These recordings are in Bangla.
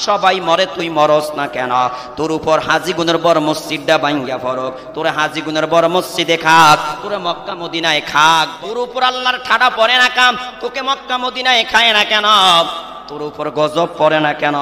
সবাই মরে তুই মরস না কেন? তোর উপর হাজী গুনের বড় মসজিদটা ভাঙ্গা ফরক, তোরে হাজী গুনের বড় মসজিদে খাক, তোরে মক্কা মদিনায় খাক। তোর উপর আল্লাহর ঠাডা পড়ে না কাম, তোকে মক্কা মদিনায় খায় না কেন? তোর উপর গজব পড়ে না কেন?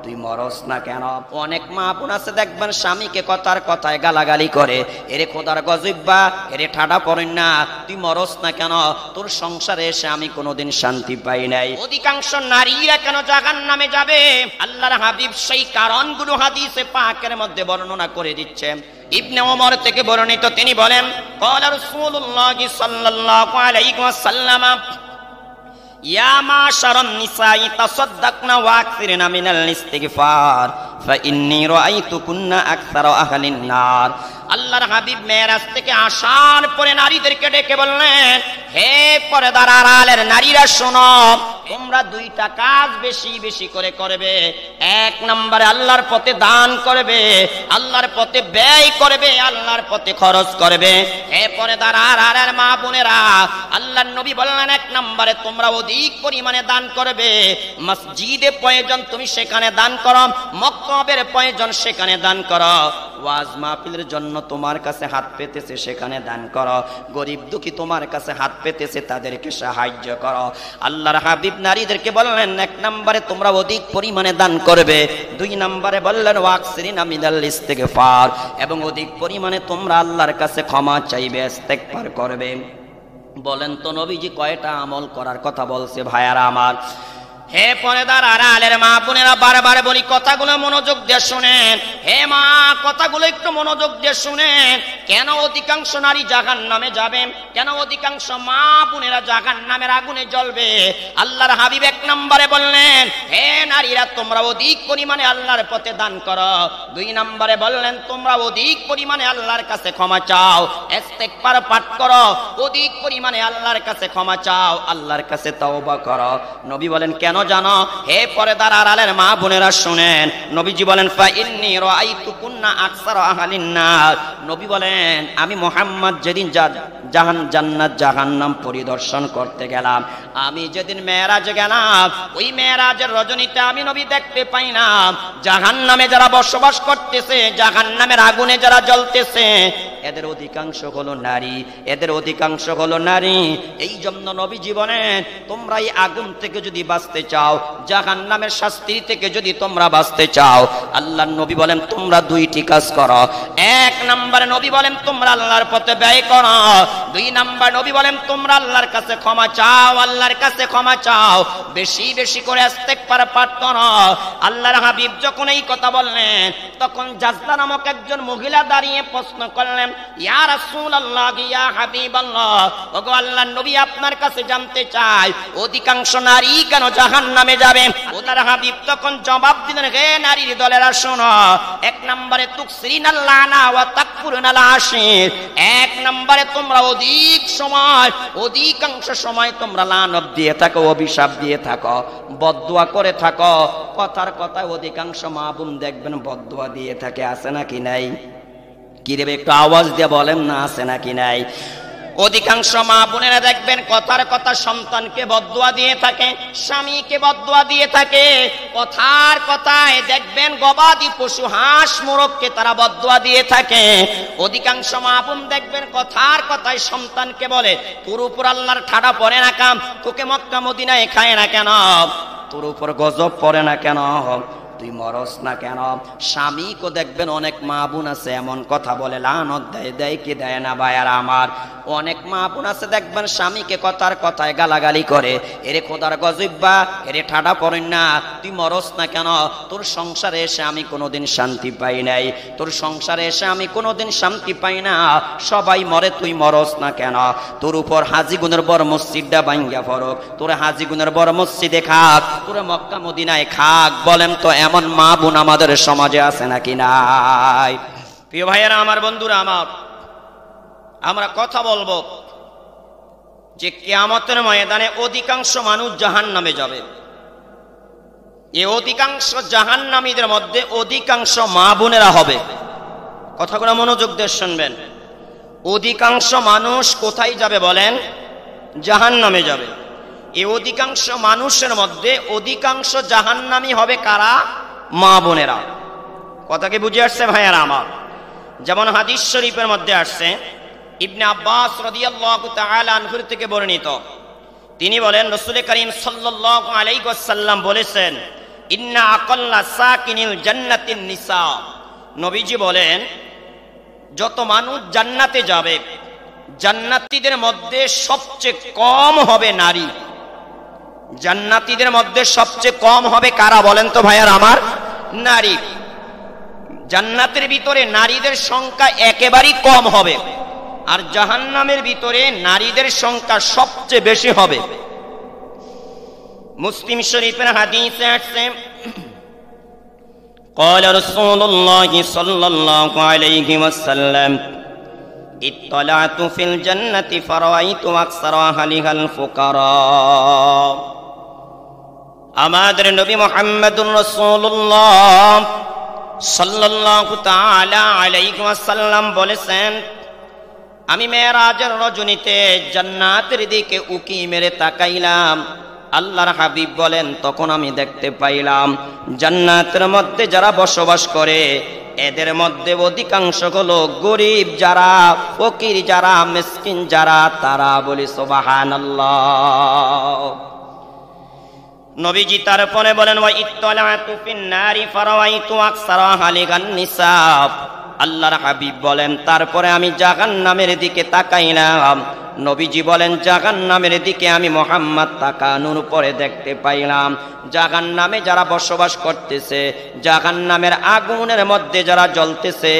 তুই মরস না কেন? অনেক মা বোন আছে দেখবেন স্বামীকে কথার কথায় গালাগালি করে, এরে খোদার গজব্বা, এরে ঠাডা পড়েন না, তুই মরস না কেন? তোর সংসারে এসে আমি কোনোদিন শান্তি পাই নাই। অধিকাংশ নারীরা কেন জাহান্নামে যাবে? আল্লাহর হাবিব সেই কারণগুলো হাদিসে পাকের মধ্যে বর্ণনা করে দিচ্ছেন। ইবনে ওমর থেকে বর্ণিত, তিনি বলেন, ক্বালা রাসূলুল্লাহ সাল্লাল্লাহু আলাইহি ওয়াসাল্লাম, ইয়া মাশারান নিসাই তাসাদ্দাকনা ওয়া আকসিরনা মিনাল ইস্তিগফার ফাইন্নী রাআইতুকুন্না আকসারা আহলিন নার। আল্লাহর হাবিব মেরাজ থেকে আসার পরে নারীদেরকে ডেকে বললেন, হে পর্দার আড়ালের নারীরা শোনো, তোমরা দুইটা কাজ বেশি বেশি করে করবে। এক নম্বরে আল্লাহর পথে দান করবে, আল্লাহর পথে ব্যয় করবে, আল্লাহর পথে খরচ করবে। হে পর্দার আড়ালের মা বোনেরা, আল্লাহর নবী বললেন, এক নম্বরে তোমরা অধিক পরিমাণে দান করবে। মসজিদে প্রয়োজন তুমি সেখানে দান করো, মক্তবের প্রয়োজন সেখানে দান করো, ওয়াজ মাহফিলের জন্য তোমার কাছে হাত পেতেছে সেখানে দান করো, গরিব দুঃখী তোমার কাছে হাত পেতেছে তাদেরকে সাহায্য করো। আল্লাহর হাবিব নারীদেরকে বললেন, এক নম্বরে তোমরা অধিক পরিমাণে দান করবে, দুই নম্বরে বললেন ওয়াকসিরিনা মিনাল ইস্তিগফার, এবং অধিক পরিমাণে তোমরা আল্লাহর কাছে ক্ষমা চাইবে, ইস্তেগফার করবে। বলেন তো নবীজি কয়টা আমল করার কথা বলছে ভাইয়ারা আমার? হে পর্দার আড়ালের মা বোনেরা, বারবার বলি কথাগুলো মনোযোগ দিয়ে শুনেন। হে মা, কথাগুলো একটু মনোযোগ দিয়ে শুনেন। কেন অধিকাংশ নারী জাহান্নামে যাবে? কেন অধিকাংশ মা বোনেরা জাহান্নামের আগুনে জ্বলবে? আল্লাহর হাবিব এক নম্বরে বললেন, হে নারীরা তোমরা অধিক পরিমাণে আল্লাহর পথে দান করো। দুই নম্বরে বললেন, তোমরা অধিক পরিমাণে আল্লাহর কাছে ক্ষমা চাও, ইস্তেগফার পাঠ করো, অধিক পরিমাণে আল্লাহর কাছে ক্ষমা চাও, আল্লাহর কাছে তওবা করো। নবী বলেন, কেন জানো? হে পর্দার আড়ালের মা বোনেরা শুনেন, নবীজি বলেন, ফাইন্নী রাআইতুকুন্না আকসারা আহলিন নার। নবী বলেন, আমি মুহাম্মদ যেদিন জান্নাত জাহান্নাম পরিদর্শন করতে গেলাম, আমি যেদিন মেরাজে গেলাম, ওই মেরাজের রজনীতে আমি নবী দেখতে পাইলাম জাহান্নামে যারা বসবাস করতেছে, জাহান্নামের আগুনে যারা জ্বলতেছে, এদের অধিকাংশ হলো নারী, এদের অধিকাংশ হলো নারী। এই জন্য নবীজি বলেন, তোমরা এই আগুন থেকে যদি বাঁচতে চাও, জাহান্নামের শাস্তি থেকে যদি তোমরা বাঁচতে চাও, আল্লাহর নবী বলেন তোমরা দুইটি কাজ করো। এক নম্বরে নবী বলেন তোমরা আল্লাহর পথে ব্যয় করো। দুই নম্বর নবী বলেন তোমরা আল্লাহর কাছে ক্ষমা চাও, আল্লাহর কাছে ক্ষমা চাও, বেশি বেশি করে ইস্তেগফার পাঠ করো। আল্লাহর হাবিব যখন এই কথা বললেন, তখন জাজলা নামক একজন মহিলা দাঁড়িয়ে প্রশ্ন করলেন, ইয়া রাসূলুল্লাহ, ইয়া হাবিবাল্লাহ, ওগো আল্লাহর নবী, আপনার কাছে জানতে চাই অধিকাংশ নারী কেন জাহান্নামে যাবে? আল্লাহর হাবিব তখন জবাব দিলেন, হে নারীর দলেরা শোনো, এক নম্বরে তুকসিরিনাল লানা ওয়া তাকফুরুনাল আশির। এক নম্বরে তোমরা অধিক সময়, অধিকাংশ সময় তোমরা লানত দিয়ে থাকো, অভিশাপ দিয়ে থাকো, বদদুয়া করে থাকো। কথার কথায় অধিকাংশ মা বোন দেখবেন বদদুয়া দিয়ে থাকে, আছে নাকি নাই? কি রে, একটু আওয়াজ দিয়ে বলেন না, আছে নাকি নাই? অধিকাংশ মা বোনেরা দেখবেন কথার কথা সন্তানকে বদদুয়া দিয়ে থাকে, স্বামীকে বদদুয়া দিয়ে থাকে। কথার কথায় দেখবেন গবাদি পশু হাঁস মোরগকে তারা বদদুয়া দিয়ে থাকে। অধিকাংশ মা বোন দেখবেন কথার কথায় সন্তানকে বলে, তোর উপর আল্লাহর ঠাডা পড়ে না কাম, তোকে মক্কা মদিনায় খায় না কেন? তোর উপর গজব পড়ে না কেন? তুই মরস না কেন? স্বামীকে দেখবেন অনেক মা বোন আছে এমন কথা বলে, লানত দেয়, দেয় কি দেয় না ভাইয়ারা আমার? অনেক মা বোন আছে দেখবেন স্বামীকে কথার কথায় গালাগালি করে, এরে খোদার গজব্বা, এরে ঠাডা পড়েন না, তুই মরস না কেন? তোর সংসারে এসে আমি কোনোদিন শান্তি পাই নাই, তোর সংসারে এসে আমি কোনোদিন শান্তি পাই না, সবাই মরে তুই মরস না কেন? তোর উপর হাজী গুনের বড় মসজিদটা ভাঙ্গা ফরক, তোর হাজী গুনের বড় মসজিদে খাক, তোর মক্কা মদিনায় খাক। বলেন তো এমন মা বোন আমাদের সমাজে আছে নাকি নাই? প্রিয় ভাইয়েরা আমার, বন্ধুরা আমার, আমরা কথা বলবো যে কিয়ামতের ময়দানে অধিকাংশ মানুষ জাহান্নামে যাবে। এই অধিকাংশ জাহান্নামীদের মধ্যে অধিকাংশ মা বোনেরা হবে। কথাগুলো মনোযোগ দিয়ে শুনবেন। অধিকাংশ মানুষ কোথায় যাবে বলেন? জাহান্নামে যাবে। এই অধিকাংশ মানুষের মধ্যে অধিকাংশ জাহান্নামী হবে কারা? মা বোনেরা। কথা কি বুঝে আসছে ভাইয়ারা আমার? যেমন হাদিস শরীফের মধ্যে আসছে, ইবনে আব্বাস রাদিয়াল্লাহু তাআলা আনহু থেকে বর্ণিত, তিনি বলেন রাসূল করিম সাল্লাল্লাহু আলাইহি ওয়াসাল্লাম বলেছেন, ইন্না আকাল্লা সাকিনিল জান্নাতিন নিসা। নবীজি বলেন যত মানুষ জান্নাতে যাবে জান্নাতীদের মধ্যে সবচেয়ে কম হবে নারী। জান্নাতীদের মধ্যে সবচেয়ে কম হবে কারা বলেন তো ভাইয়ার আমার? নারী। জান্নাতের ভিতরে নারীদের সংখ্যা একেবারেই কম হবে, আর জাহান্নামের ভিতরে নারীদের সংখ্যা সবচেয়ে বেশি হবে। মুসলিম শরীফের হাদিসে আসছে, قال رسول الله صلى الله عليه وسلم اطلعت في الجنة فرأيت أكثر أهلها الفقراء। আমাদের নবী মুহাম্মদুর রাসূলুল্লাহ সাল্লাল্লাহু তাআলা আলাইহি ওয়াসাল্লাম বলেছেন, আমি মেরাজের রজনীতে জান্নাতের দিকে উকি মেরে তাকাইলাম। আল্লাহর হাবিব বলেন তখন আমি দেখতে পাইলাম জান্নাতের মধ্যে যারা বসবাস করে এদের মধ্যে অধিকাংশ হলো গরিব যারা, ফকির যারা, মিসকিন যারা, তারা। বলি সুবহানাল্লাহ। নবীজি তারপরে বলেন, ওয়া ইত্তালাতু ফিন নারি ফারাওয়াইতু আকসারা আহলিহান নিসা। আল্লাহর হাবিব বলেন তারপরে আমি জাহান্নামের দিকে তাকাইলাম। নবীজি বলেন জাহান্নামের দিকে আমি মুহাম্মদ তাকানোর পরে দেখতে পাইলাম জাহান্নামে যারা বসবাস করতেছে, জাহান্নামের আগুনের মধ্যে যারা জ্বলতেছে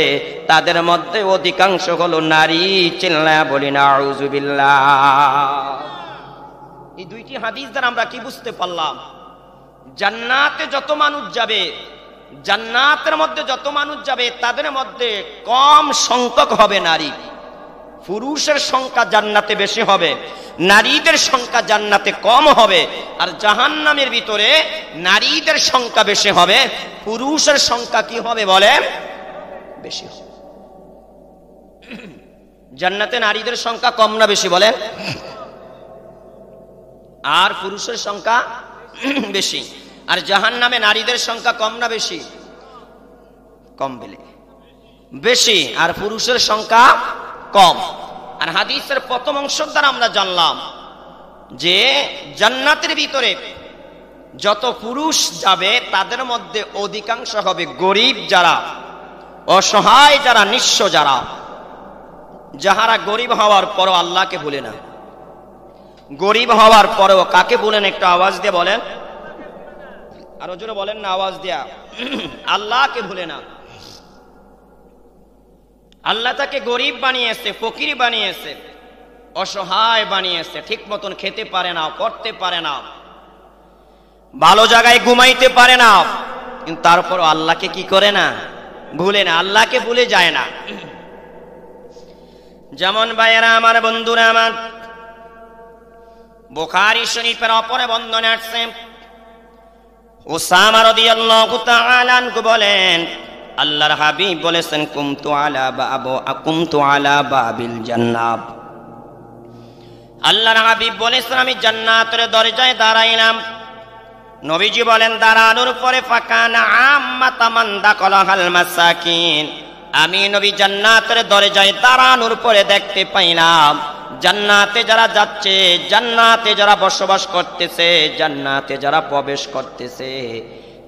তাদের মধ্যে অধিকাংশ হলো নারী। চিল্লায়া বলি নাউযুবিল্লাহ। এই দুইটি হাদিস দ্বারা আমরা কি বুঝতে পারলাম? জান্নাতে যত মানুষ যাবে, জান্নাতের মধ্যে যত মানুষ যাবে তাদের মধ্যে কম সংখ্যক হবে নারী। পুরুষের সংখ্যা জান্নাতে বেশি হবে, নারীদের সংখ্যা জান্নাতে কম হবে। আর জাহান্নামের ভিতরে নারীদের সংখ্যা বেশি হবে, পুরুষের সংখ্যা কি হবে বলে? বেশি হবে। জান্নাতে নারীদের সংখ্যা কম না বেশি বলেন? আর পুরুষের সংখ্যা বেশি। আর জাহান্নামে নারীদের সংখ্যা কম না বেশি? কম বলে বেশি, আর পুরুষের সংখ্যা কম। আর হাদিসের প্রথম অংশ দ্বারা আমরা জানলাম যে জান্নাতের ভিতরে যত পুরুষ যাবে তাদের মধ্যে অধিকাংশ হবে গরিব যারা, অসহায় যারা, নিঃস্ব যারা, যাহারা গরিব হওয়ার পরও আল্লাহকে ভুলে না। গরিব হওয়ার পরেও কাকে বলেন? একটু আওয়াজ দিয়ে বলেন, আরো জোরে বলেন না আওয়াজ দিয়া। আল্লাহকে ভুলে না। আল্লাহ তাকে গরিব বানিয়েছে, ফকির বানিয়েছে, অসহায় বানিয়েছে, ঠিক মতন খেতে পারে না, পড়তে পারে না, ভালো জায়গায় ঘুমাইতে পারে না, কিন্তু তারপরও আল্লাহকে কি করে না? ভুলে না। আল্লাহকে ভুলে যায় না। যেমন ভাইয়েরা আমার, বন্ধুরা আমার, বুখারী শরীফের অপরে বর্ণনা আসছে, উসামা রাদিয়াল্লাহু তাআলা আনহু বলেন আল্লাহর হাবিব বলেছেন, কুমতু আলা বাবিল জান্নাহ। আল্লাহর হাবিব বলেছেন আমি জান্নাতের দরজায় দাঁড়াইলাম। নবীজি বলেন দাঁড়ানোর পরে ফাকানা আম্মাতা মান দাখালাহাল মাসাকিন। আমি নবী জান্নাতের দরজায় দাঁড়ানোর পরে দেখতে পাইলাম জান্নাতে যারা যাচ্ছে, জান্নাতে যারা বসবাস করতেছে, জান্নাতে যারা প্রবেশ করতেছে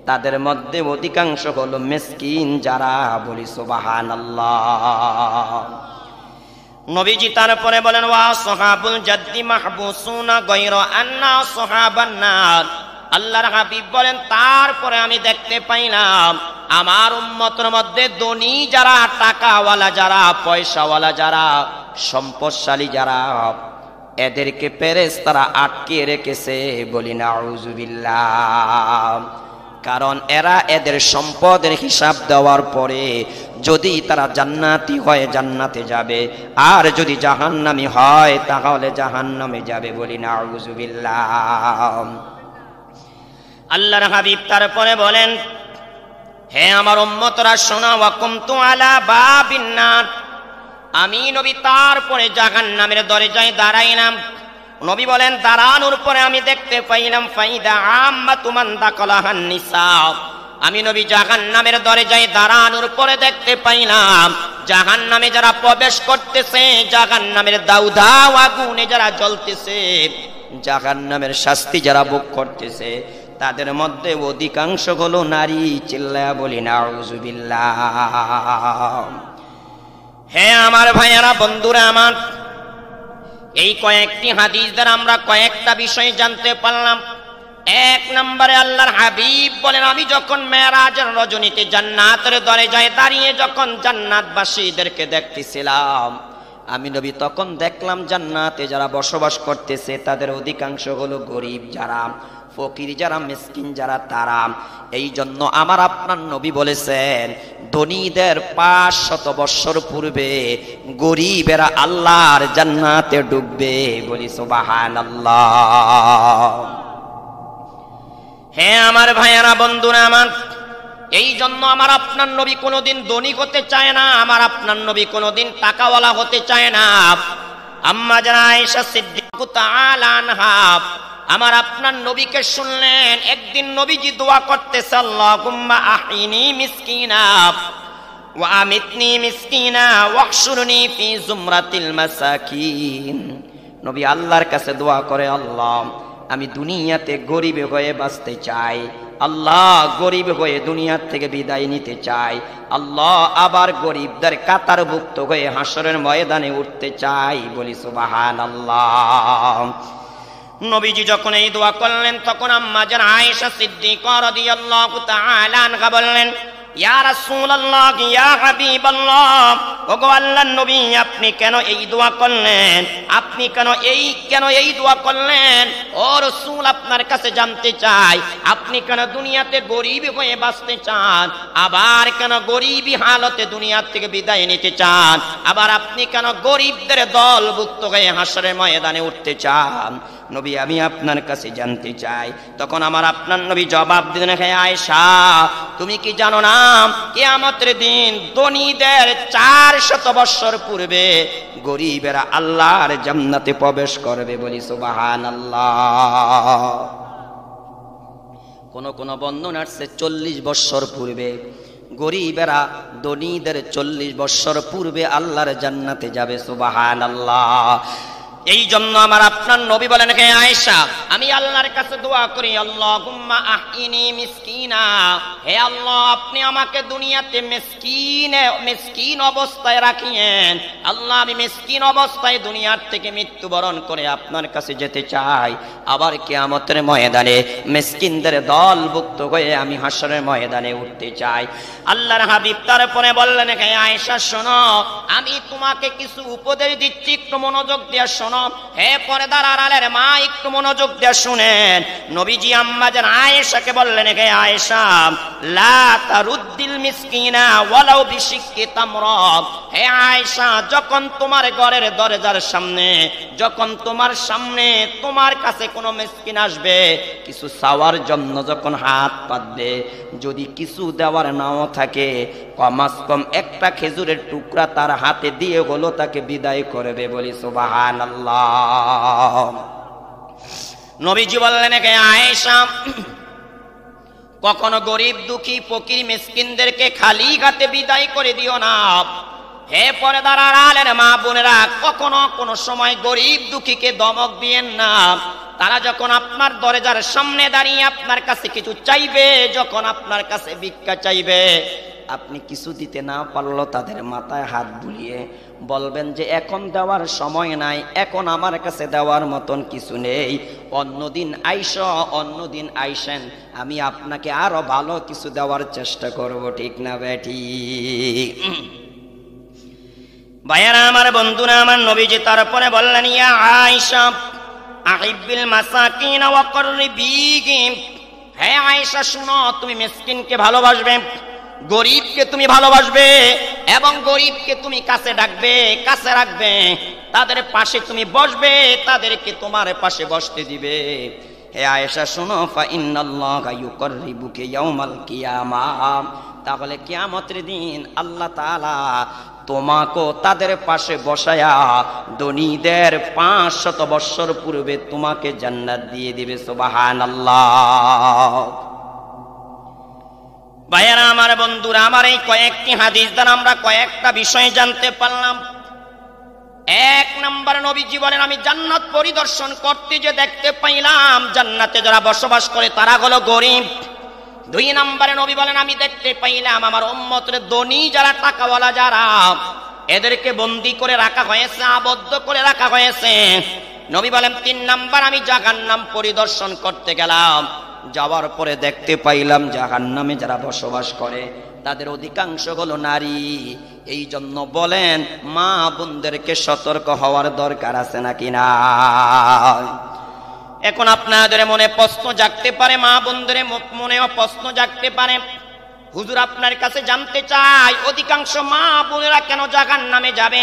তাদের মধ্যে অধিকাংশ হলো মিসকিন যারা। বলি সুবহানাল্লাহ। নবীজি তারপরে বলেন ওয়া সাহাবুল জাদ্দি মাহবুসুনা গায়রা আন্না সাহাবান নার। আল্লাহর হাবিব বলেন তারপরে আমি দেখতে পাইলাম আমার উম্মতের মধ্যে ধনী যারা, টাকাওয়ালা যারা, পয়সাওয়ালা যারা, সম্পদশালী যারা, এদেরকে ফেরেশতারা আটকে রেখেছে। বলি নাউযুবিল্লাহ। কারণ এরা এদের সম্পদের হিসাব দেওয়ার পরে যদি তারা জান্নাতি হয় জান্নাতে যাবে, আর যদি জাহান্নামী হয় তাহলে জাহান্নামে যাবে। বলি নাউযুবিল্লাহ। আল্লাহর হাবিব তারপরে বলেন হে আমার উম্মতরা শোনো, ওয়া কুমতু আলা বাবিন নার। আমি নবী তারপরে জাহান্নামের দরজায় দাঁড়াইলাম। নবী বলেন দাঁড়ানোর পরে আমি দেখতে পাইলাম ফাইদা আম্মাতু মান দাখালাহান নিসা, আমি নবী জাহান্নামের দরজায় দাঁড়ানোর পরে দেখতে পাইলাম জাহান্নামে যারা প্রবেশ করতেছে, জাহান্নামের দাউদাও আগুনে যারা জ্বলতেছে, জাহান্নামের শাস্তি যারা ভোগ করতেছে, তাদের মধ্যে অধিকাংশ হলো নারী। চিল্লায়া বলি নাউযুবিল্লাহ। হে আমার ভাইয়েরা, বন্ধুরা আমার, এই কয়েকটি হাদিস দ্বারা আমরা কয়েকটা বিষয় জানতে পারলাম। এক নম্বরে আল্লাহর হাবিব বলেন, আমি যখন মেরাজের রজনীতে জান্নাতের দরজায় দাঁড়িয়ে যখন জান্নাতবাসীদেরকে দেখতেছিলাম, আমি নবী তখন দেখলাম জান্নাতে যারা বসবাস করতেছে তাদের অধিকাংশ হলো গরিব, যারা ফকির, যারা মিসকিন, যারা তারা। এই জন্য আমার আপনার নবী বলেছেন ধনীদের 500 বৎসর পূর্বে গরিবেরা আল্লাহর জান্নাতে ডুববে। বলি সুবহানাল্লাহ। হে আমার ভাইয়েরা, বন্ধুরা আমার, এই জন্য আমার আপনার নবী কোনোদিন ধনী হতে চায় না, আমার আপনার নবী কোনোদিন টাকাওয়ালা হতে চায় না। আম্মা জানা আয়েশা সিদ্দিকা তাআলা আনহা আমার আপনার নবীকে শুনলেন, একদিন নবীজি দোয়া করতেছে, আল্লাহুম্মা আহিনি মিসকিনা ওয়া আমিতনি মিসকিনা ওয়াহশুরনি ফি জুমরাতিল মাসাকিন। নবী আল্লাহর কাছে দোয়া করে, আল্লাহ আমি দুনিয়াতে গরিব হয়ে বাঁচতে চাই, আল্লাহ গরিব হয়ে দুনিয়ার থেকে বিদায় নিতে চাই, আল্লাহ আবার গরিবদের কাতারভুক্ত হয়ে হাসরের ময়দানে উঠতে চাই। বলি সুবহানাল্লাহ। নবীজি যখন এই দোয়া করলেন তখন আম্মা জান আয়েশা সিদ্দিকা রাদিয়াল্লাহু তাআলা আনহা বললেন, ইয়া রাসূলুল্লাহ, ইয়া হাবিবাল্লাহ, ওগো আল্লাহর নবী, আপনি কেন এই দোয়া করলেন? আপনি কেন এই দোয়া করলেন? ও রাসূল, আপনার কাছে জানতে চাই, আপনি কেন দুনিয়াতে গরিব হয়ে বাঁচতে চান, আবার কেন গরিবী হালতে দুনিয়ার থেকে বিদায় নিতে চান, আবার আপনি কেন গরিবদের দলভুক্ত হয়ে হাসরের ময়দানে উঠতে চান? নবী আমি আপনার কাছে জানতে চাই। তখন আমার আপনার নবী জবাব দিলেন, হে আয়েশা, তুমি কি জানো না কিয়ামতের দিন ধনীদের 400 বৎসর পূর্বে গরিবেরা আল্লাহর জান্নাতে প্রবেশ করবে। বলি সুবহানাল্লাহ। কোন কোন বর্ণনা আছে 40 বৎসর পূর্বে গরিবেরা ধনীদের 40 বৎসর পূর্বে আল্লাহর জান্নাতে যাবে। সুবহানাল্লাহ। এই জন্য আমার আপনার নবী বলেন, হে আয়েশা, আমি আল্লাহর কাছে দোয়া করি, আল্লাহুম্মা আহিনি মিসকিনা, হে আল্লাহ আপনি আমাকে দুনিয়াতে মিসকিন অবস্থায় রাখিয়েন। আল্লাহ আমি মিসকিন অবস্থায় দুনিয়ার থেকে মৃত্যুবরণ করে আপনার কাছে যেতে চাই, আবার কিয়ামতের ময়দানে মিসকিনদের দলভুক্ত হয়ে আমি হাসরের ময়দানে উঠতে চাই। আল্লাহর হাবিব তারপরে বললেন, হে আয়েশা শোনো, আমি তোমাকে কিছু উপদেশ দিচ্ছি, একটু মনোযোগ দিয়ে শোনো। হে পর্দার আড়ালের মা, একটু মনোযোগ দিয়ে শুনেন। নবীজি আম্মা জান আয়েশাকে বললেন, হে আয়েশা, লা তারুদ্দিল মিসকিনা ওয়ালাউ বিশিক্কি তামরা। হে আয়েশা, যখন তোমার ঘরের দরজার সামনে, যখন তোমার সামনে তোমার কাছে কোনো মিসকিন আসবে কিছু চাওয়ার জন্য, যখন হাত পাতবে, যদি কিছু দেওয়ার নাও থাকে, কমাস কম একটা খেজুরের টুকরা তার হাতে দিয়ে হলো তাকে বিদায় করবে। বলি সুবহানাল্লাহ। নবীজি বললেন, হে আয়েশা, কখনো গরিব দুঃখী ফকির মিসকিনদেরকে খালি হাতে বিদায় করে দিও না। হে পর্দার আড়ালের মা বোনেরা, কখনো কোনো সময় গরিব দুঃখীকে ধমক দিয়েন না। তারা যখন আপনার দরজার সামনে দাঁড়িয়ে আপনার কাছে কিছু চাইবে, যখন আপনার কাছে ভিক্ষা চাইবে, আপনি কিছু দিতে না পারলো তাদের মাথায় হাত বুলিয়ে বলবেন যে এখন দেওয়ার সময় নাই, এখন আমার কাছে দেওয়ার মতন কিছু নেই, অন্যদিন আইসেন, আমি আপনাকে আরো ভালো কিছু দেওয়ার চেষ্টা করব। ঠিক না বেটি? ভাইয়ারা আমার, বন্ধুরা আমার, নবীজি তারপরে বললেন, ইয়া আয়েশা আহিব্বিল মাসাকিন ওয়া কররিবিহিম। হে আয়েশা শুনো, তুমি মিসকিনকে ভালোবাসবে, গরিবকে তুমি ভালোবাসবে, এবং গরিবকে তুমি কাছে ডাকবে, কাছে রাখবে, তাদের পাশে তুমি বসবে, তাদেরকে তোমার পাশে বসতে দিবে। হে আয়েশা শুনো, ফা ইন্নাল্লাহা ইউকাররিবুকা ইয়াউমাল কিয়ামাহ। তাহলে কিয়ামতের দিন আল্লাহ তাআলা তোমাকেও তাদের পাশে বসায়া ধনীদের 500 বৎসর পূর্বে তোমাকে জান্নাত দিয়ে দিবে। সুবহানাল্লাহ। ভাইয়েরা আমার, বন্ধুরা আমার, এই কয়েকটি হাদিস দ্বারা আমরা কয়েকটা বিষয় জানতে পারলাম। এক নম্বর, নবীজি বলেন আমি জান্নাত পরিদর্শন করতে যে দেখতে পাইলাম জান্নাতে যারা বসবাস করে তারা হলো গরিব। 2 নম্বরে নবী বলেন আমি দেখতে পাইলাম আমার উম্মতের ধনী যারা, টাকাওয়ালা যারা, এদেরকে বন্দী করে রাখা হয়েছে, আবদ্ধ করে রাখা হয়েছে। নবী বলেন 3 নম্বর, আমি জাহান্নাম পরিদর্শন করতে গেলাম, যাওয়ার পরে দেখতে পাইলাম জাহান্নামে যারা বসবাস করে তাদের অধিকাংশ হলো নারী। এই জন্য বলেন মা বোনদেরকে সতর্ক হওয়ার দরকার আছে নাকি না? এখন আপনাদের মনে প্রশ্ন জাগতে পারে, মা বোনদের মনেও প্রশ্ন জাগতে পারে, হুজুর আপনার কাছে জানতে চাই অধিকাংশ মা বোনেরা কেন জাহান্নামে যাবে,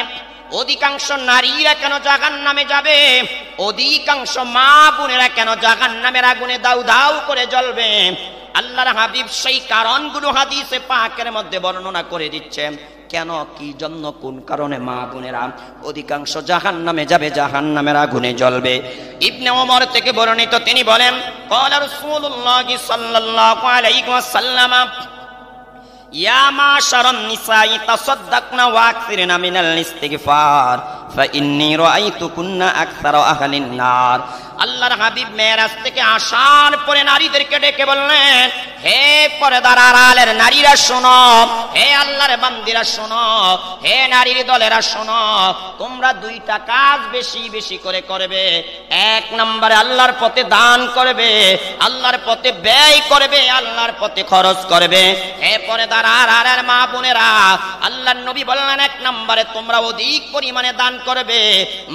অধিকাংশ নারীরা কেন জাহান্নামে যাবে, অধিকাংশ মা বোনেরা কেন জাহান্নামের আগুনে দাউ দাউ করে জ্বলবে? আল্লাহর হাবিব সেই কারণগুলো হাদিসে পাকের মধ্যে বর্ণনা করে দিচ্ছেন। কেন, কি জন্য, কোন কারণে মা বোনেরা অধিকাংশ জাহান্নামে যাবে, জাহান্নামের আগুনে জ্বলবে? ইবনে ওমর থেকে বর্ণিত, তিনি বলেন ক্বালা রাসূলুল্লাহ সাল্লাল্লাহু আলাইহি ওয়াসাল্লাম ইয়া মাশারান নিসাই তাসাদ্দাকনা ওয়া আকসিরনা মিনাল ইস্তিগফার ফাইন্নী রাআইতুকুন্না আকসারা আহলিন নার। আল্লাহর হাবিব মেরাজ থেকে আসার পরে নারীদেরকে ডেকে বললেন, হে পর্দার আড়ালের নারীরা শোনো, হে আল্লাহর বান্দিরা শোনো, হে নারীর দলেরা শোনো, তোমরা 2টা কাজ বেশি বেশি করে করবে। 1 নম্বরে আল্লাহর পথে দান করবে, আল্লাহর পথে ব্যয় করবে, আল্লাহর পথে খরচ করবে। হে পর্দার আড়ালের মা বোনেরা, আল্লাহর নবী বললেন 1 নম্বরে তোমরা অধিক পরিমাণে দান করবে।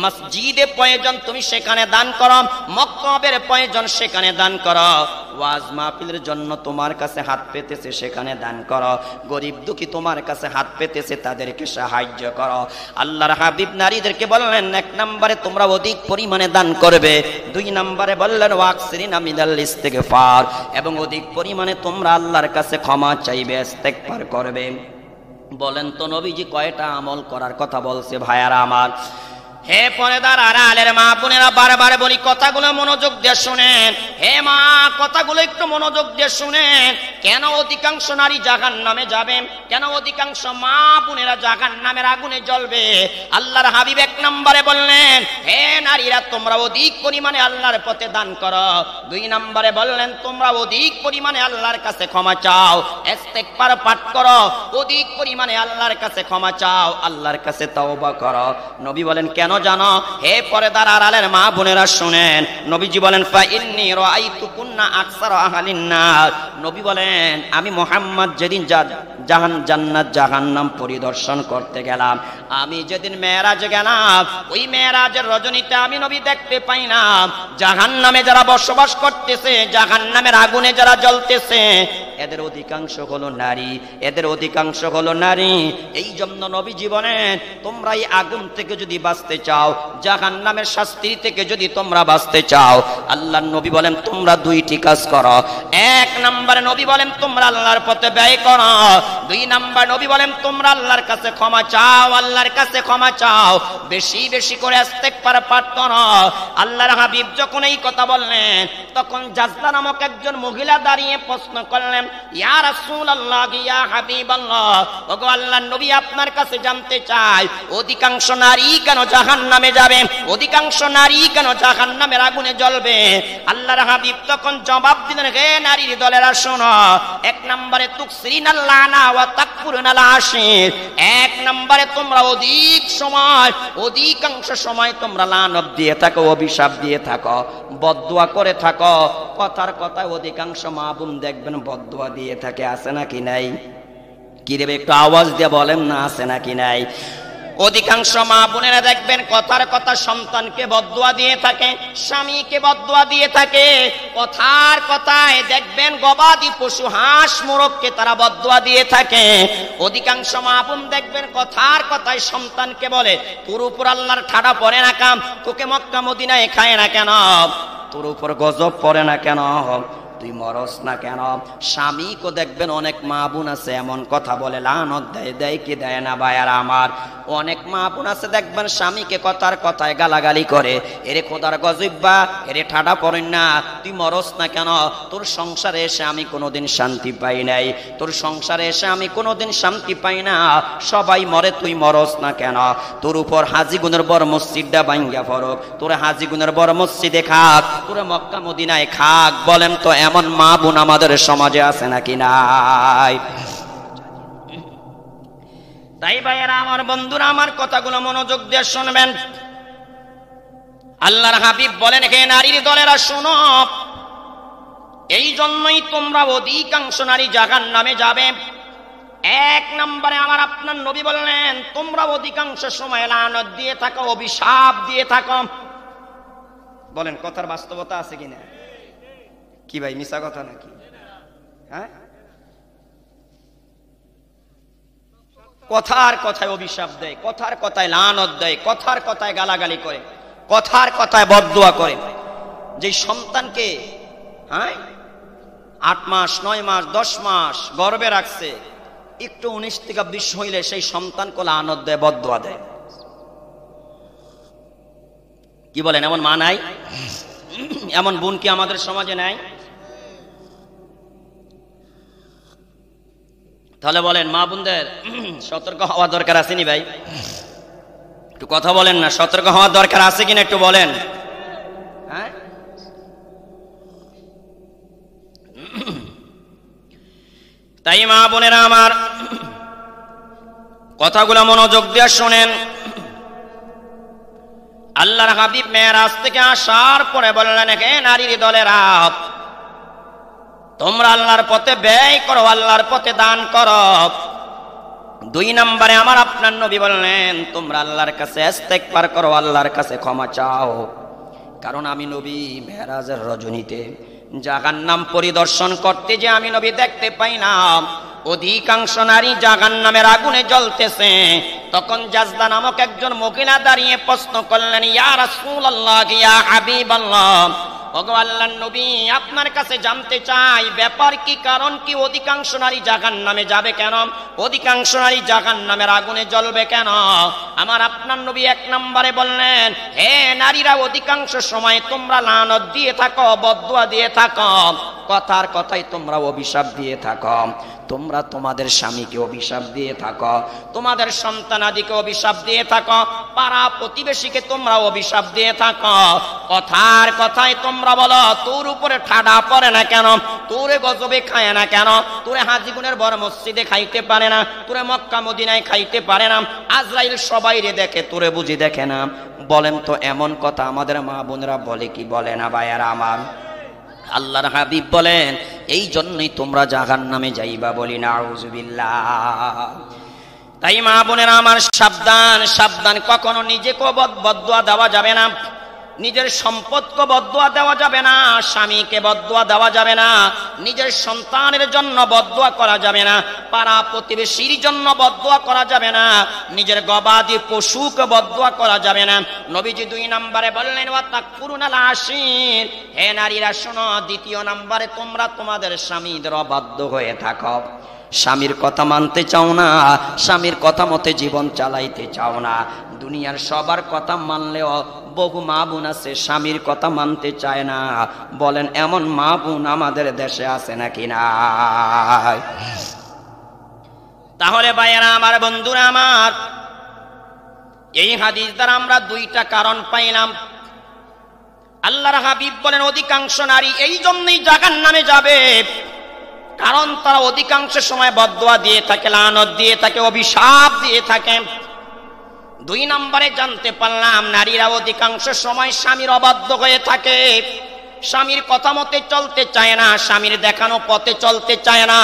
মসজিদে প্রয়োজন তুমি সেখানে দান করো, মক্তবের প্রয়োজন সেখানে দান করো, ওয়াজ মাহফিলের জন্য তোমার কাছে হাত পেতেছে সেখানে দান করো, গরিব দুঃখী তোমার কাছে হাত পেতেছে তাদেরকে সাহায্য করো। আল্লাহর হাবিব নারীদেরকে বললেন 1 নম্বরে তোমরা অধিক পরিমাণে দান করবে, 2 নম্বরে বললেন ওয়াকসিরিনা মিনাল ইস্তিগফার, এবং অধিক পরিমাণে তোমরা আল্লাহর কাছে ক্ষমা চাইবে, ইস্তেগফার করবে। বলেন তো নবীজি কয়টা আমল করার কথা বলছে? ভাইয়ারা আমার, হে পর্দার আড়ালের মা বোনেরা, বারবার বলি কথাগুলো মনোযোগ দিয়ে শুনেন। হে মা, কথাগুলো একটু মনোযোগ দিয়ে শুনেন। কেন অধিকাংশ নারী জাহান্নামে যাবে, কেন অধিকাংশ মা বোনেরা জাহান্নামের আগুনে জ্বলবে? আল্লাহর হাবিব 1 নম্বরে বললেন, হে নারীরা তোমরা অধিক পরিমাণে আল্লাহর পথে দান করো। 2 নম্বরে বললেন তোমরা অধিক পরিমাণে আল্লাহর কাছে ক্ষমা চাও, ইস্তেগফার পাঠ করো, অধিক পরিমাণে আল্লাহর কাছে ক্ষমা চাও, আল্লাহর কাছে তওবা করো। নবী বলেন কেন জানো? হে পর্দার আড়ালের মা বোনেরা শুনেন, নবীজি বলেন ফাইন্নী রাআইতুকুন্না আকসারা আহলিন নার। নবী বলেন আমি মুহাম্মদ যেদিন জান্নাত জাহান্নাম পরিদর্শন করতে গেলাম, আমি যেদিন মেরাজে গেলাম, ওই মেরাজের রজনীতে আমি নবী দেখতে পাইলাম জাহান্নামে যারা বসবাস করতেছে, জাহান্নামের আগুনে যারা জ্বলতেছে, এদের অধিকাংশ হলো নারী, এদের অধিকাংশ হলো নারী। এই জন্য নবীজি বলেন তোমরা এই আগুন থেকে যদি বাঁচতে চাও, জাহান্নামের শাস্তি থেকে যদি তোমরা বাঁচতে চাও, আল্লাহর নবী বলেন তোমরা 2টি কাজ করো। 1 নম্বরে নবী বলেন তোমরা আল্লাহর পথে ব্যয় করো। 2 নম্বর নবী বলেন তোমরা আল্লাহর কাছে ক্ষমা চাও, আল্লাহর কাছে ক্ষমা চাও, বেশি বেশি করে ইস্তেগফার পাঠ করো। আল্লাহর হাবিব যখন এই কথা বললেন, তখন জাজলা নামক একজন মহিলা দাঁড়িয়ে প্রশ্ন করলেন, ইয়া রাসূলুল্লাহ, ইয়া হাবিবাল্লাহ, ওগো আল্লাহর নবী আপনার কাছে জানতে চাই অধিকাংশ নারী কেন জাহান্নামে যাবে, অধিকাংশ নারী কেন জাহান্নামের আগুনে জ্বলবে? আল্লাহর হাবিব তখন জবাব দিলেন, হে নারীর দলেরা শোনো, 1 নম্বরে তুকসিরিনাল লানা ওয়া তাকফুরুনাল আশির। 1 নম্বরে তোমরা অধিক সময়, অধিকাংশ সময় তোমরা লানত দিয়ে থাকো, অভিশাপ দিয়ে থাকো, বদদুয়া করে থাকো। কথার কথায় অধিকাংশ মা বোন দেখবেন বদদুয়া দিয়ে থাকে, আছে নাকি নাই? কি দেবে একটু আওয়াজ দিয়ে বলেন না, আছে নাকি নাই? অধিকাংশ মা বোনেরা দেখবেন কথার কথা সন্তানকে বদদুয়া দিয়ে থাকে, স্বামীকে বদদুয়া দিয়ে থাকে। কথার কথায় দেখবেন গবাদি পশু হাঁস মোরগকে তারা বদদুয়া দিয়ে থাকে। অধিকাংশ মা বোন দেখবেন কথার কথায় সন্তানকে বলে, তোর উপর আল্লাহর ঠাডা পড়ে না কাম, তোকে মক্কা মদিনায় খায় না কেন, তোর উপর গজব পড়ে না কেন, তুই মরস না কেন? স্বামীকে দেখবেন অনেক মা বোন আছে এমন কথা বলে, লানত দেয়, দেয় কি দেয় না ভাইয়ারা আমার? অনেক মা বোন আছে দেখবেন স্বামীকে কথার কথায় গালাগালি করে, এরে খোদার গজইব্বা, এরে ঠাডা পড়েন না, তুই মরস না কেন? তোর সংসারে এসে আমি কোনোদিন শান্তি পাই নাই, তোর সংসারে এসে আমি কোনোদিন শান্তি পাই না, সবাই মরে, তুই মরস না কেন? তোর উপর হাজীগুনের বড় মসজিদটা ভাঙ্গা ফরক, তোরে হাজীগুনের বড় মসজিদে খাক, তোরে মক্কা মদিনায় খাক। বলেন তো এমন মা বোন আমাদের সমাজে আছে নাকি নাই? তাই ভাইয়েরা আমার, বন্ধুরা আমার, কথাগুলো মনোযোগ দিয়ে শুনবেন। আল্লাহর হাবিব বলেন, হে নারীর দলেরা শোনো, এই জন্যই তোমরা অধিকাংশ নারী জাহান্নামে যাবে। এক নম্বরে আমার আপনার নবী বললেন, তোমরা অধিকাংশ সময় লানত দিয়ে থাকো, অভিশাপ দিয়ে থাকো। বলেন কথার বাস্তবতা আছে কিনা? কি ভাই, মিছা কথা নাকি? হ্যাঁ, কথার কথায় অভিশাপ দেয়, কথার কথায় লানত দেয়, কথার কথায় গালাগালি করে, কথার কথায় বদদুয়া করে। যে সন্তানকে 8 মাস 9 মাস 10 মাস গর্ভে রাখছে, একটু 19 থেকে 20 হইলে সেই সন্তানকে লানত দেয়, বদদুয়া দেয়। কি বলেন, এমন মা নাই? এমন বোন কি আমাদের সমাজে নাই? তাহলে বলেন মা বোনদের সতর্ক হওয়া দরকার আছে নি ভাই? একটু কথা বলেন না, সতর্ক হওয়ার দরকার আছে কিনা একটু বলেন। হ্যাঁ, তাই মা বোনেরা আমার, কথাগুলো মনোযোগ দিয়ে শোনেন। আল্লাহর হাবিব মেরাজ থেকে আসার পরে বললেন, হে নারীর দলেরা, তোমরা আল্লাহর পথে ব্যয় করো, আল্লাহর পথে দান করো। 2 নম্বরে আমার আপনার নবী বললেন, তোমরা আল্লাহর কাছে ইস্তেগফার করো, আল্লাহর কাছে ক্ষমা চাও। কারণ আমি নবী মেরাজের রজনীতে জাহান্নাম পরিদর্শন করতে যে আমি নবী দেখতে পাইলাম অধিকাংশ নারী জাহান্নামের আগুনে জ্বলতেছে। তখন জাজদা নামক একজন মহিলা দাঁড়িয়ে প্রশ্ন করলেন, ইয়া রাসূলুল্লাহ, ইয়া হাবিবাল্লাহ, ওগো আল্লাহর নবী, আপনার কাছে জানতে চাই ব্যাপার কি, কারণ কি, অধিকাংশ নারী জাহান্নামে যাবে কেন? অধিকাংশ নারী জাহান্নামের আগুনে জ্বলবে কেন? আমার আপনার নবী 1 নম্বরে বললেন, হে নারীরা, অধিকাংশ সময় তোমরা লানত দিয়ে থাকো, বদদুয়া দিয়ে থাকো, কথার কথাই তোমরা অভিশাপ দিয়ে থাকো। তোমরা তোমাদের স্বামীকে অভিশাপ দিয়ে থাকো, তোমাদের সন্তানাদিকে অভিশাপ দিয়ে থাকো, পাড়া প্রতিবেশীকে তোমরা অভিশাপ দিয়ে থাকো। কথার কথায় তোমরা বলো, তোর উপরে ঠাডা পড়ে না কেন? তোরে গজবে খায় না কেন? তোরে হাজীগুনের বড় মসজিদে খাইতে পারে না? তোরে মক্কা মদিনায় খাইতে পারে না? আজরাইল সবাইরে দেখে, তোরে বুঝি দেখে না? বলেন তো এমন কথা আমাদের মা বোনেরা বলে কি বলে না ভাইয়ারা আমার? আল্লাহর হাবিব বলেন, এই জন্যই তোমরা জাহান্নামে যাইবা, বলি নাউযুবিল্লাহ। তাই মা বোনেরা আমার, সাবধান সাবধান, কখনো নিজেকে বদদুয়া দেওয়া যাবে না, নিজের সম্পদকে বদদুয়া দেওয়া যাবে না, স্বামীকে বদদুয়া দেওয়া যাবে না, নিজের সন্তানের জন্য বদদুয়া করা যাবে না, পাড়া প্রতিবেশীর জন্য বদদুয়া করা যাবে না, নিজের গবাদি পশুকে বদদুয়া করা যাবে না। নবীজি 2 নম্বরে বললেন, ওয়া তাকফুরুনাল আশীর, হে নারীরা শোনো, 2 নম্বরে তোমরা তোমাদের স্বামীদের অবাধ্য হয়ে থাকো। স্বামীর কথা মানতে চাও না, স্বামীর কথা মতে জীবন চালাইতে চাও না। দুনিয়ার সবার কথা মানলেও বহু মা বোন আছে স্বামীর কথা মানতে চায় না। বলেন এমন মা বোন আমাদের দেশে আছে নাকি না? তাহলে ভাইয়েরা আমার, বন্ধুরা আমার, এই হাদিস দ্বারা আমরা 2টা কারণ পাইলাম। আল্লাহর হাবিব বলেন, অধিকাংশ নারী এই জন্যই জাহান্নামে যাবে, কারণ তারা অধিকাংশ সময় বদদুয়া দিয়ে থাকে, লানত দিয়ে থাকে, অভিশাপ দিয়ে থাকে। 2 নম্বরে জানতে পারলাম, নারীরা অধিকাংশ সময় স্বামীর অবাধ্য হয়ে থাকে, স্বামীর কথা মতে চলতে চায় না, স্বামীর দেখানো পথে চলতে চায় না,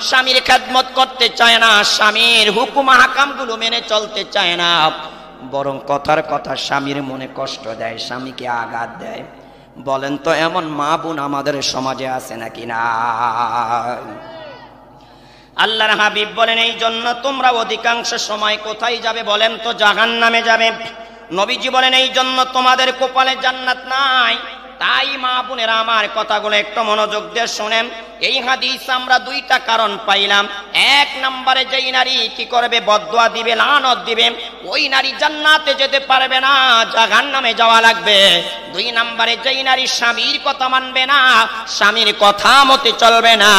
স্বামীর খেদমত করতে চায় না, স্বামীর হুকুম হাকামগুলো মেনে চলতে চায় না, বরং কথার কথা স্বামীর মনে কষ্ট দেয়, স্বামীকে আঘাত দেয়। বলেন তো এমন মা বোন আমাদের সমাজে আছে নাকি না? আল্লাহর হাবিব বলেন, এই জন্য তোমরা অধিকাংশ সময় কোথায় যাবে বলেন তো? জাহান্নামে যাবে। নবীজি বলেন, এই জন্য তোমাদের কপালে জান্নাত নাই, তাই মা বোনেরা আমার কথাগুলো একটু মনোযোগ দিয়ে শোনেন। এই হাদিস আমরা দুইটা কারণ পাইলাম। এক নম্বরে যেই নারী কি করবে, বদদুয়া দিবে, লানত দিবে, ওই নারী জান্নাতে যেতে পারবে না, জাহান্নামে যাওয়া লাগবে। দুই নম্বরে যেই নারী স্বামীর কথা মানবে না, স্বামীর কথা মতে চলবে না,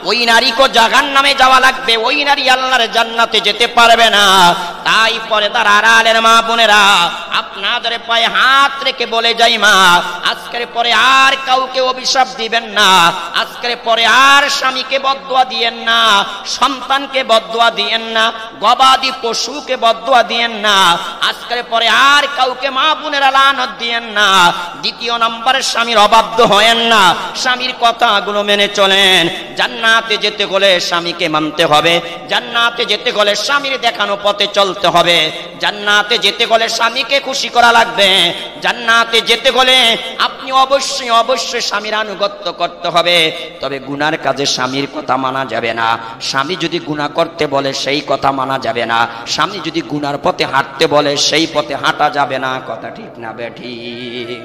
ওই নারীকে জাহান্নামে যাওয়া লাগবে, ওই নারী আল্লাহর জান্নাতে যেতে পারবে না। তাই পর্দার আড়ালের মা বোনেরা, আপনাদের পায়ে হাত রেখে বলে যাই মা, আজকের পরে আর কাউকে অভিশাপ দিবেন না, আজকের পরে আর স্বামীকে বদদুয়া দিয়েন না, সন্তানকে বদদুয়া দিয়েন না, গবাদি পশুকে বদদুয়া দিয়েন না, আজকের পরে আর কাউকে মা বোনেরা লানত দিয়েন না। দ্বিতীয় নম্বরে স্বামীর অবাধ্য হয়েন না, স্বামীর কথাগুলো মেনে চলেন। জান্নাতে যেতে হলে স্বামীকে মানতে হবে, জান্নাতে যেতে হলে স্বামীর দেখানো পথে চলতে হবে, জান্নাতে যেতে হলে স্বামীকে খুশি করা লাগবে, জান্নাতে যেতে হলে আপনি অবশ্যই অবশ্যই স্বামীর আনুগত্য করতে হবে। তবে গুনার কাজে স্বামীর কথা মানা যাবে না। স্বামী যদি গুনাহ করতে বলে সেই কথা মানা যাবে না, স্বামী যদি গুনার পথে হাঁটতে বলে সেই পথে হাঁটা যাবে না। কথা ঠিক না বেঠিক?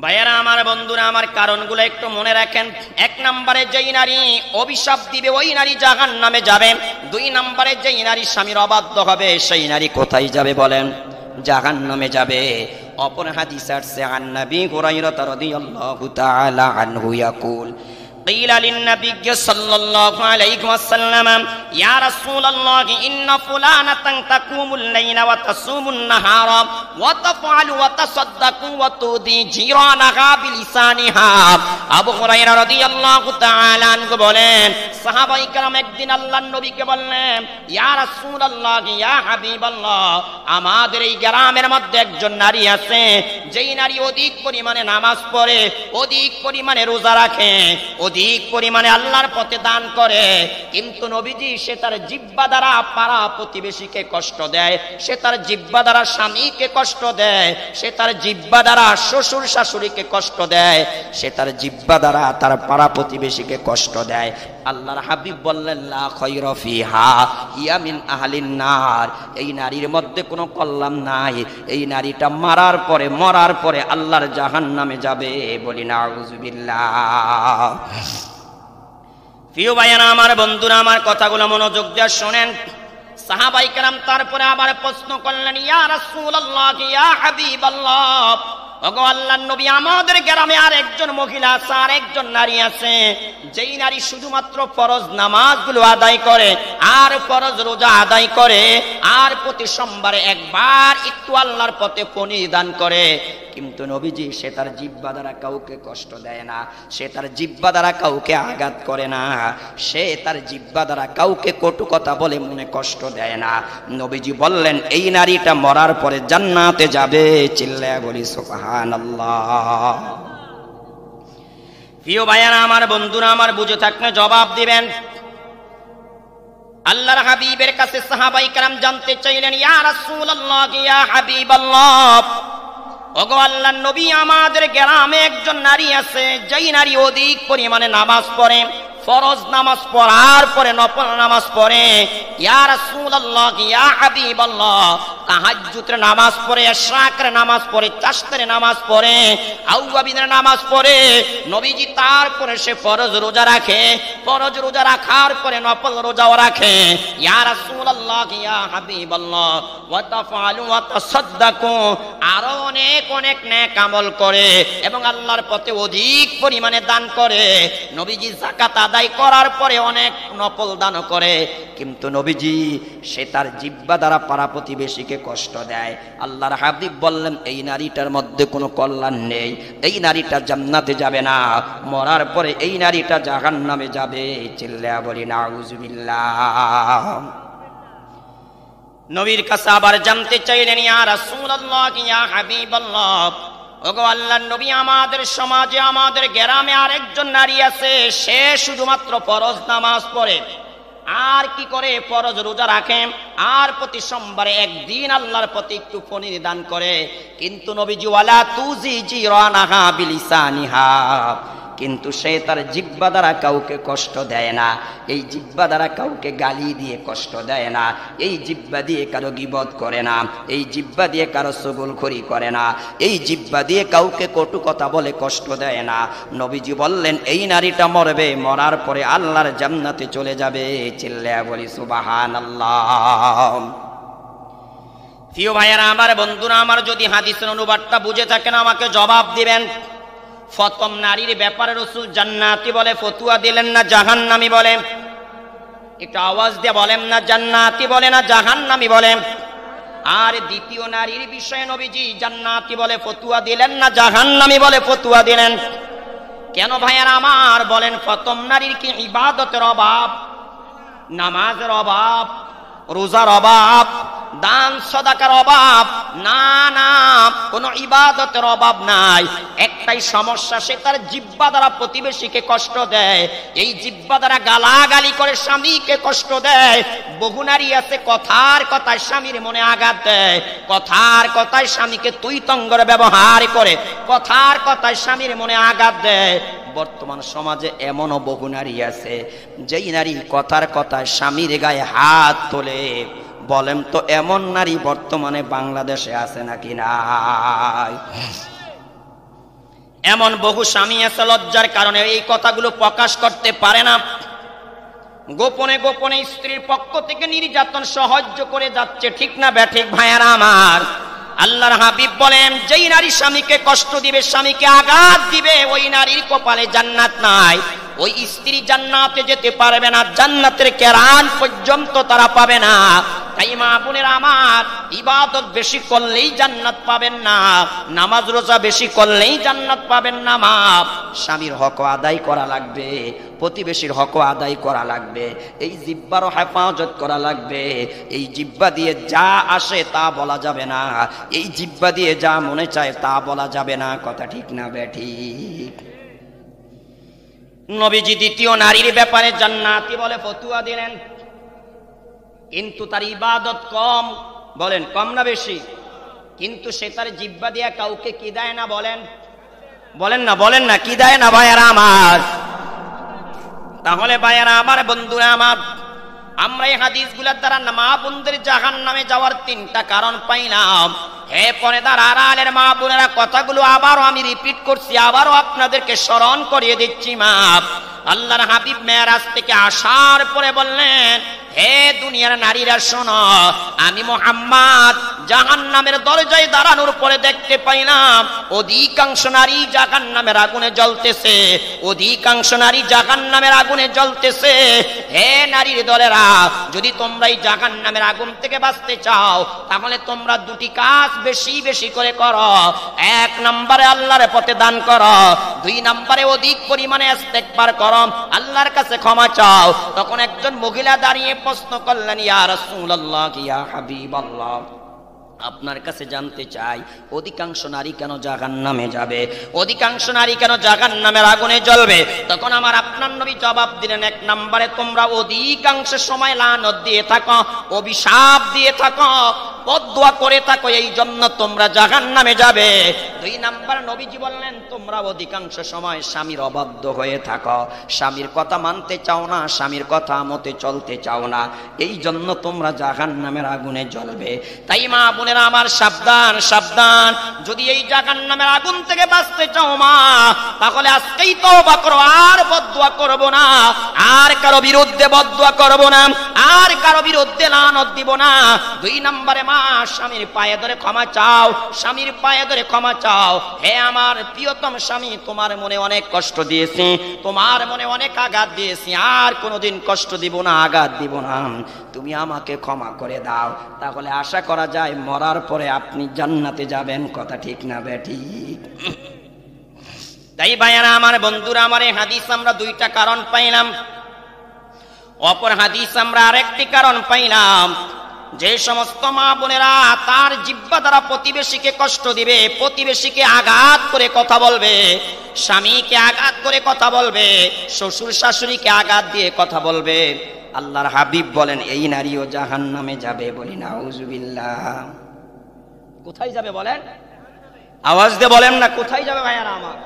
ভাইয়েরা আমার, বন্ধুরা আমার, কারণগুলো একটু মনে রাখেন। এক নম্বরে যেই নারী অভিশাপ দিবে ওই নারী জাহান্নামে যাবে। দুই নম্বরে যেই নারী স্বামীর অবাধ্য হবে সেই নারী কোথায় যাবে বলেন? জাহান্নামে যাবে। অপর হাদিস আসছে আন নবী হুরায়রা রাদিয়াল্লাহু তাআলা আনহু ইয়াকুল قيل للنبي صلى الله عليه وسلم يا رسول الله إن فلانة تقوم الليل وتصوم النهار وتفعل وتصدق وتؤذي جيرانها بلسانها। আবু হুরায়রা রাদিয়াল্লাহু তাআলা আনহু বলেন, সাহাবায়ে কেরাম একদিন আল্লাহর নবীকে বললেন, ইয়া রাসূলুল্লাহ, ইয়া হাবিবাল্লাহ, আমাদের এই গ্রামের মধ্যে একজন নারী আছে, যেই নারী অধিক পরিমাণে নামাজ পড়ে, অধিক পরিমাণে রোজা রাখে, অধিক পরিমাণে আল্লাহর পথে দান করে, কিন্তু নবীজি সে তার জিহ্বা দ্বারা পাড়া প্রতিবেশীকে কষ্ট দেয়, সে তার জিহ্বা দ্বারা স্বামীকে কষ্ট দেয়, সে তার জিহ্বা দ্বারা শ্বশুর শাশুড়িকে কষ্ট দেয়, সে তার জিহ্বা দ্বারা তার পাড়া প্রতিবেশীকে কষ্ট দেয়। আল্লাহর হাবিব বললেন, লা খায়রা ফিহা হিয়া মিন আহলিন নার, এই নারীর মধ্যে কোনো কল্যাণ নাই, এই নারীটা মরার পরে আল্লাহর জাহান্নামে যাবে। বলি নাউযুবিল্লাহ। প্রিয় ভাইয়েরা আমার, বন্ধুরা আমার, কথাগুলো মনোযোগ দিয়ে শোনেন। সাহাবায়ে কেরাম তারপরে আবার প্রশ্ন করলেন, ইয়া রাসূলুল্লাহ, ইয়া হাবিবাল্লাহ, ওগো আল্লাহর নবী, আমাদের গ্রামে আর একজন মহিলা আছে, আর একজন নারী আছে, যেই নারী শুধুমাত্র ফরজ নামাজগুলো আদায় করে, আর ফরজ রোজা আদায় করে, আর প্রতি সোমবারে একবার একটু আল্লাহর পথে প্রণিধান করে, কিন্তু নবীজি সে তার জিহ্বা দ্বারা কাউকে কষ্ট দেয় না, সে তার জিহ্বা দ্বারা কাউকে আঘাত করে না, সে তার জিহ্বা দ্বারা কাউকে কটু কথা বলে মনে কষ্ট দেয় না। নবীজি বললেন, এই নারীটা মরার পরে জান্নাতে যাবে। চিল্লায়া বলি সুবহানাল্লাহ। প্রিয় ভাইয়েরা আমার, বন্ধুরা আমার, বুঝে থাকলে জবাব দিবেন। আল্লাহর হাবিবের কাছে সাহাবায়ে কেরাম জানতে চাইলেন, ইয়া রাসূলুল্লাহ, ইয়া হাবিবাল্লাহ, ওগো আল্লাহর নবী, আমাদের গ্রামে একজন নারী আছে, যেই নারী অধিক পরিমাণে নামাজ পড়ে, ফরজ নামাজ পড়ার পরে নফল নামাজ পড়ে। ইয়া রাসূলুল্লাহ, ইয়া হাবিবাল্লাহ, তাহাজ্জুদের নামাজ পড়ে, ইশরাকের নামাজ পড়ে, চাশতের নামাজ পড়ে, আউয়াবিনের নামাজ পড়ে। নবীজি তারপরে সে ফরজ রোজা রাখে, ফরজ রোজা রাখার পরে নফল রোজাও রাখে। ইয়া রাসূলুল্লাহ, ইয়া হাবিবাল্লাহ, ওয়া তাফআলু ওয়া তাসাদদাকু, আরো অনেক অনেক নেক আমল করে এবং আল্লাহর পথে অধিক পরিমাণে দান করে। নবীজি যাকাত আদায় করার পরে অনেক নফল দান করে, কিন্তু নবীজি সে তার জিহ্বা দ্বারা পাড়া প্রতিবেশীকে কষ্ট দেয়। আল্লাহর হাবিব বললেন, এই নারীটার মধ্যে কোনো কল্যাণ নেই, এই নারীটা জান্নাতে যাবে না, মরার পরে এই নারীটা জাহান্নামে যাবে। চিল্লায়া বলি নাউযুবিল্লাহ। নবীর কাছে আবার জানতে চাইলেন, ইয়া রাসূলুল্লাহ, ইয়া হাবিবাল্লাহ, ওগো আল্লাহর নবী, আমাদের সমাজে, আমাদের গ্রামে আরেকজন নারী আছে, সে শুধুমাত্র ফরজ নামাজ পড়ে, আর কি করে, ফরজ রোজা রাখে, আর প্রতি সোমবারে একদিন আল্লাহর প্রতি একটু প্রণিধান করে, কিন্তু নবীজি ওয়ালা তুজি জিরানাহা বিলিসানিহা, কিন্তু সে তার জিহ্বা দ্বারা কাউকে কষ্ট দেয় না, এই জিহ্বা দ্বারা কাউকে গালি দিয়ে কষ্ট দেয় না, এই জিহ্বা দিয়ে কারো গীবত করে না, এই জিহ্বা দিয়ে কারো চুগলখড়ি করে না, এই জিহ্বা দিয়ে কাউকে কটু কথা বলে কষ্ট দেয় না। নবীজি বললেন এই নারীটা মরবে, মরার পরে আল্লাহর জান্নাতে চলে যাবে। চিল্লায়া বলি সুবহানাল্লাহ। প্রিয় ভাইয়েরা আমার, বন্ধুরা আমার, যদি হাদিসের অনুবাদটা বুঝে থাকেন আমাকে জবাব দিবেন। প্রথম নারীর ব্যাপারে রাসূল জান্নাতি বলে ফতুয়া দিলেন না জাহান্নামী বলে? একটু আওয়াজ দিয়ে বলেন না জান্নাতি বলে না জাহান্নামী বলে? আর দ্বিতীয় নারীর বিষয়ে নবীজি জান্নাতি বলে ফতুয়া দিলেন না জাহান্নামী বলে ফতুয়া দিলেন? কেন ভাইয়েরা আমার বলেন? প্রথম নারীর কি ইবাদতের অভাব, নামাজের অভাব, রোজার অভাব, দান সদাকার অভাব? না না, কোনো ইবাদতের অভাব নাই। একটাই সমস্যা, সে তার জিহ্বা দ্বারা প্রতিবেশীকে কষ্ট দেয়, এই জিহ্বা দ্বারা গালাগালি করে স্বামীকে কষ্ট দেয়। বহু নারী আছে কথার কথায় স্বামীর মনে আঘাত দেয়, কথার কথায় স্বামীকে তুই তঙ্গর ব্যবহার করে, কথার কথায় স্বামীর মনে আঘাত দেয়। বর্তমান সমাজে এমনও বহু নারী আছে যেই নারী কথার কথায় স্বামীর গায়ে হাত তোলে। বলেন তো এমন নারী বর্তমানে বাংলাদেশে আছে নাকি নাই? এমন বহু স্বামী আছে লজ্জার কারণে এই কথাগুলো প্রকাশ করতে পারে না, গোপনে গোপনে স্ত্রীর পক্ষ থেকে নির্যাতন সহ্য করে যাচ্ছে। ঠিক না ব্যাঠিক ভাইয়ারা আমার? আল্লাহর হাবিব বলেন যেই নারী স্বামীকে কষ্ট দিবে, স্বামীকে আঘাত দিবে, ওই নারীর কপালে জান্নাত নাই, ওই স্ত্রী জান্নাতে যেতে পারবে না, জান্নাতের কেরান পর্যন্ত তারা পাবে না। তাই মা বোনের আমার, ইবাদত বেশি করলেই জান্নাত পাবেন না, নামাজ রোজা বেশি করলেই জান্নাত পাবেন না। মা স্বামীর হক আদায় করা লাগবে, প্রতিবেশীর হক আদায় করা লাগবে, এই জিহ্বারও হেফাজত করা লাগবে। এই জিহ্বা দিয়ে যা আসে তা বলা যাবে না, এই জিহ্বা দিয়ে যা মনে চায় তা বলা যাবে না। কথা ঠিক না বেঠিক? নবীজি দ্বিতীয় নারীর ব্যাপারে জান্নাতি বলে ফতুয়া দিলেন, কিন্তু তার ইবাদত কম। বলেন কম না বেশি? কিন্তু সে তার জিহ্বা দিয়া কাউকে কি দেয় না? বলেন বলেন না, বলেন না, কি দেয় না ভাইয়ারা আমার? তাহলে ভাইয়ারা আমার, বন্ধুরা আমার, আমরা এই হাদিসগুলোর দ্বারা মা বোনদের জাহান্নামে যাওয়ার তিনটা কারণ পাইলাম। হে পর্দার আড়ালের মা বোনেরা, কথাগুলো আবারও আমি রিপিট করছি, আবারও আপনাদেরকে স্মরণ করিয়ে দিচ্ছি। মা আল্লাহর হাবিব মেরাজ থেকে আসার পরে বললেন, হে দুনিয়ার নারীরা শোনো, আমি মুহাম্মদ জাহান্নামের দরজায় দাঁড়ানোর পরে দেখতে পাইলাম অধিকাংশ নারী জাহান্নামের আগুনে জ্বলতেছে, অধিকাংশ নারী জাহান্নামের আগুনে জ্বলতেছে। হে নারীর দলেরা, যদি তোমরা এই জাহান্নামের আগুন থেকে বাঁচতে চাও তাহলে তোমরা দুটি কাজ বেশি বেশি করে করো। এক নম্বরে আল্লাহর পথে দান করো, দুই নম্বরে অধিক পরিমাণে ইস্তেগফার করো, আল্লাহর কাছে ক্ষমা চাও। তখন একজন মহিলা দাঁড়িয়ে প্রশ্ন করলেন, ইয়া রাসূলুল্লাহ, ইয়া হাবিবাল্লাহ, আপনার কাছে জানতে চাই অধিকাংশ নারী কেন জাহান্নামে যাবে, অধিকাংশ নারী কেন জাহান্নামের আগুনে জ্বলবে? তখন আমার আপনার নবী জবাব দিলেন, এক নম্বরে তোমরা অধিকাংশ সময় লানত দিয়ে থাকো, অভিশাপ দিয়ে থাকো, বদদুয়া করে থাকো, এই জন্য তোমরা জাহান্নামে যাবে। দুই নাম্বার নবীজি বললেন, তোমরা অধিকাংশ সময় স্বামীর অবাধ্য হয়ে থাকো, স্বামীর কথা মানতে চাও না, স্বামীর কথা মতে চলতে চাও না, এই জন্য তোমরা জাহান্নামের আগুনে জ্বলবে। তাই মা বোনেরা আমার, সাবধান সাবধান, যদি এই জাহান্নামের আগুন থেকে বাঁচতে চাও মা, তাহলে আজকেই তওবা করো, আর বদদুয়া করব না, আর কারো বিরুদ্ধে বদদুয়া করব না, আর কারো বিরুদ্ধে লানত দিব না। দুই নম্বরে মা, স্বামীর পায়ে ধরে ক্ষমা চাও, স্বামীর পায়ে ধরে ক্ষমা চাও। হে আমার প্রিয়তম স্বামী, তোমার মনে অনেক কষ্ট দিয়েছি, তোমার মনে অনেক আঘাত দিয়েছি, আর কোনোদিন কষ্ট দিব না, আঘাত দিব না, তুমি আমাকে ক্ষমা করে দাও। তাহলে আশা করা যায় মরার পরে আপনি জান্নাতে যাবেন। কথা ঠিক না বেঠিক? তাই ভাইয়ারা আমার, বন্ধুরা আমার, এই হাদিস আমরা দুইটা কারণ পাইলাম। অপর হাদিস আমরা আরেকটি কারণ পাইলাম, যে সমস্ত মা বোনেরা তার জিহ্বা দ্বারা প্রতিবেশীকে কষ্ট দিবে, প্রতিবেশীকে আঘাত করে কথা বলবে, স্বামীকে আঘাত করে কথা বলবে, শ্বশুর শাশুড়িকে আঘাত দিয়ে কথা বলবে, আল্লাহর হাবিব বলেন এই নারীও জাহান্নামে যাবে। বলি নাউজুবিল্লাহ। কোথায় যাবে বলেন? আওয়াজ দিয়ে বলেন না, কোথায় যাবে ভাইয়ারা আমার?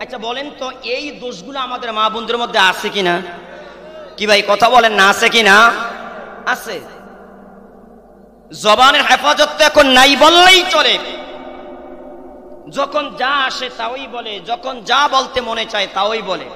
আচ্ছা বলেন তো এই দোষগুলো আমাদের মা বোনদের মধ্যে আছে কিনা? কি ভাই কথা বলেন না, আছে কিনা? আছে। জবানের হেফাজত তো এখন নাই বললেই চলে। যখন যা আসে তাওই বলে, যখন যা বলতে মনে চায় তাওই বলে।